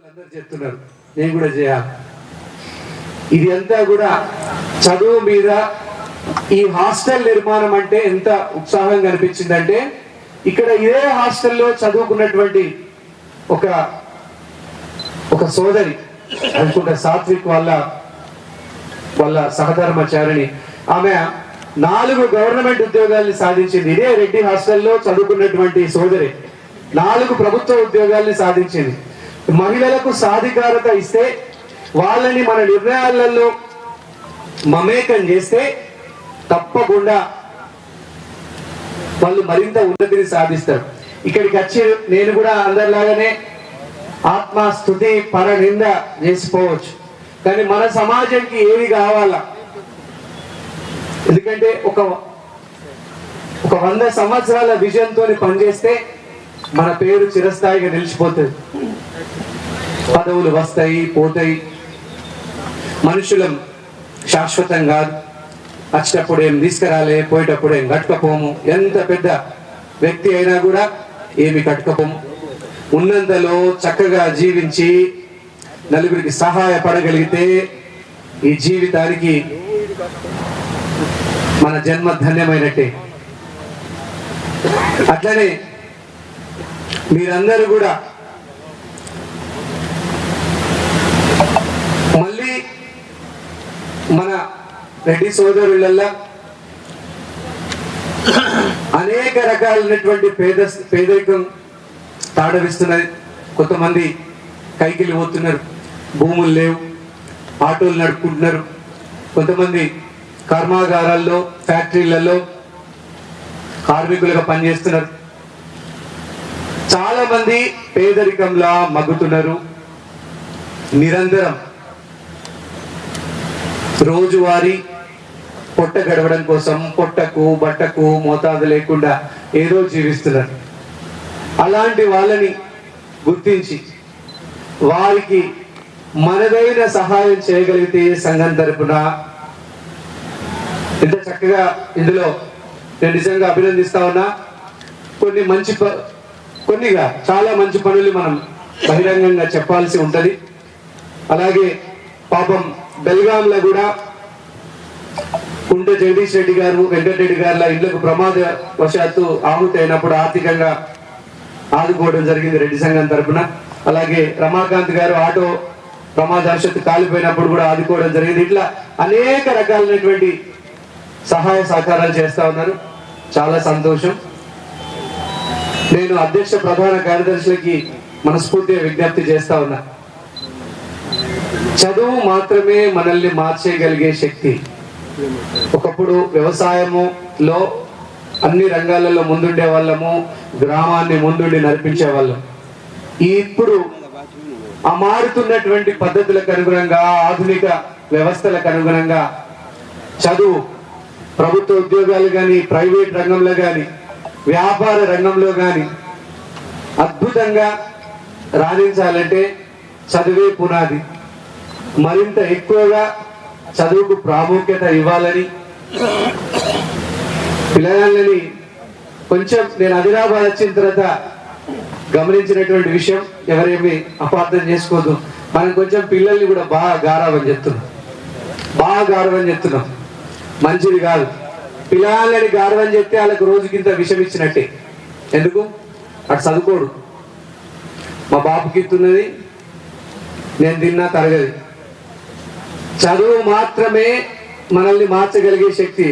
అందరూ చెప్తున్నారు, నేను కూడా చేయాలి. ఇది అంతా కూడా చదువు మీద ఈ హాస్టల్ నిర్మాణం అంటే ఎంత ఉత్సాహంగా అనిపించిందంటే, ఇక్కడ ఇదే హాస్టల్లో చదువుకున్నటువంటి ఒక ఒక సోదరి అనుకుంటా, సాత్విక్ వాళ్ళ సహధర్మచారిణి, ఆమె 4 గవర్నమెంట్ ఉద్యోగాల్ని సాధించింది. ఇదే రెడ్డి హాస్టల్లో చదువుకున్నటువంటి సోదరి 4 ప్రభుత్వ ఉద్యోగాల్ని సాధించింది. మహిళలకు సాధికారత ఇస్తే, వాళ్ళని మన నిర్ణయాలలో మమేకం చేస్తే తప్పకుండా వాళ్ళు మరింత ఉన్నతిని సాధిస్తారు. ఇక్కడికి వచ్చి నేను కూడా అందరిలాగానే ఆత్మస్థుతి పరనింద చేసిపోవచ్చు, కానీ మన సమాజానికి ఏది కావాలా? ఎందుకంటే ఒక 100 సంవత్సరాల విజన్ తోని పనిచేస్తే మన పేరు చిరస్థాయిగా నిలిచిపోతుంది. పదవులు వస్తాయి పోతాయి, మనుషులం శాశ్వతం కాదు. వచ్చేటప్పుడు ఏం తీసుకురాలే, పోయేటప్పుడు ఏం కట్టుకపోము. ఎంత పెద్ద వ్యక్తి అయినా కూడా ఏమి కట్టుకపోము. ఉన్నంతలో చక్కగా జీవించి నలుగురికి సహాయపడగలిగితే ఈ జీవితానికి మన జన్మ ధన్యమైనట్టే. అట్లనే మీరందరూ కూడా మళ్ళీ మన రెడ్డి సోదరులల్లా అనేక రకాలైనటువంటి పేదరికం తాడవిస్తున్నది. కొంతమంది కైకిలి పోతున్నారు, భూములు లేవు, ఆటోలు నడుపుకుంటున్నారు. కొంతమంది కర్మాగారాల్లో ఫ్యాక్టరీలలో కార్మికులుగా పనిచేస్తున్నారు. చాలా మంది పేదరికంలా మగ్గుతున్నారు. నిరంతరం రోజువారీ పొట్ట గడవడం కోసం పొట్టకు బట్టకు మోతాదు లేకుండా ఏదో జీవిస్తున్నారు. అలాంటి వాళ్ళని గుర్తించి వారికి మనదైన సహాయం చేయగలిగితే సంఘం తరపున ఎంత చక్కగా, ఇందులో నేను నిజంగా అభినందిస్తా ఉన్నా. కొన్నిగా చాలా మంచి పనులు మనం బహిరంగంగా చెప్పాల్సి ఉంటది. అలాగే పాపం బెల్గాంలో కూడా కుంట జగదీష్ రెడ్డి గారు, వెంకటరెడ్డి గారుల ఇళ్లకు ప్రమాదవశాత్తు ఆహుతి అయినప్పుడు ఆర్థికంగా ఆదుకోవడం జరిగింది రెడ్డి సంఘం తరఫున. అలాగే రమాకాంత్ గారు ఆటో ప్రమాదవశాత్తు కాలిపోయినప్పుడు కూడా ఆదుకోవడం జరిగింది. ఇట్లా అనేక రకాలైనటువంటి సహాయ సహకారాలు చేస్తా ఉన్నారు. చాలా సంతోషం. నేను అధ్యక్ష ప్రధాన కార్యదర్శులకి మనస్ఫూర్తిగా విజ్ఞప్తి చేస్తా ఉన్నా, చదువు మాత్రమే మనల్ని మార్చేయగలిగే శక్తి. ఒకప్పుడు వ్యవసాయములో అన్ని రంగాలలో ముందుండే వాళ్ళము, గ్రామాన్ని ముందుండి నడిపించే వాళ్ళం. ఇప్పుడు ఆ మారుతున్నటువంటి పద్ధతులకు అనుగుణంగా, ఆధునిక వ్యవస్థలకు అనుగుణంగా చదువు ప్రభుత్వ ఉద్యోగాలు కానీ, ప్రైవేట్ రంగంలో కానీ, వ్యాపార రంగంలో కానీ అద్భుతంగా రాణించాలంటే చదువే పునాది. మరింత ఎక్కువగా చదువుకు ప్రాముఖ్యత ఇవ్వాలని పిల్లలని కొంచెం నేను ఆదిలాబాద్ వచ్చిన తర్వాత గమనించినటువంటి విషయం, ఎవరేమి అపార్థం చేసుకోవద్దు, మనం కొంచెం పిల్లల్ని కూడా బాగా గారాబం చెప్తున్నాం. మంచిది కాదు. పిల్లలని గారవం చెప్తే వాళ్ళకు రోజుకింత విషం ఇచ్చినట్టే. ఎందుకు? అటు చదువుకోడు. మా బాబుకి ఇస్తున్నది, నేను తిన్నా తరగది. చదువు మాత్రమే మనల్ని మార్చగలిగే శక్తి.